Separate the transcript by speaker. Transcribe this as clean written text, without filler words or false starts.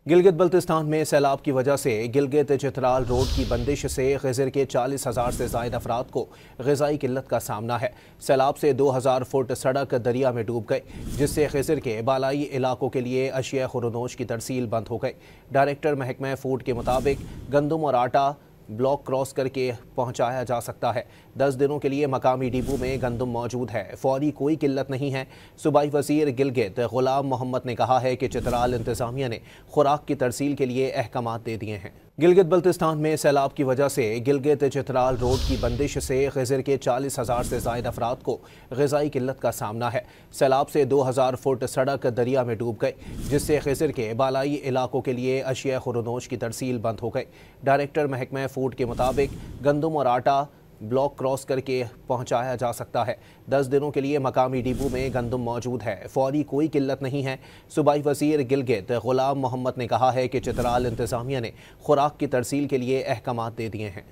Speaker 1: गिलगित बल्तिस्तान में सैलाब की वजह से गिलगित चित्राल रोड की बंदिश से खिज़र के 40,000 से ज़ायद अफराद को ग़िज़ाई किल्लत का सामना है। सैलाब से 2,000 फुट सड़क दरिया में डूब गई, जिससे खिज़र के बालाई इलाकों के लिए अशिया खुरनोश की तरसील बंद हो गई। डायरेक्टर महकमा फूड के मुताबिक गंदम और आटा ब्लॉक क्रॉस करके पहुंचाया जा सकता है। 10 दिनों के लिए मकामी डिपो में गंदम मौजूद है। फौरी कोई किल्लत नहीं है। सूबाई वज़ीर गिलगित गुलाम मोहम्मद ने कहा है कि चित्राल इंतज़ामिया ने खुराक की तरसील के लिए अहकामात दे दिए हैं। गिलगित बल्तिस्तान में सैलाब की वजह से गिलगित चित्राल रोड की बंदिश से खिज़र के 40,000 से ज़ायद अफराद को ग़िज़ाई किल्लत का सामना है। सैलाब से 2,000 फुट सड़क दरिया में डूब गई, जिससे खिज़र के बालाई इलाकों के लिए अशिया खुरनोश की तरसील बंद हो गई। डायरेक्टर महकमा फूड के मुताबिक गंदम और आटा ब्लॉक क्रॉस करके पहुंचाया जा सकता है। 10 दिनों के लिए मकामी डिपो में गंदम मौजूद है। फौरी कोई किल्लत नहीं है। सूबाई वज़ीर गिलगित गुलाम मोहम्मद ने कहा है कि चित्राल इंतज़ामिया ने खुराक की तरसील के लिए अहकामात दे दिए हैं।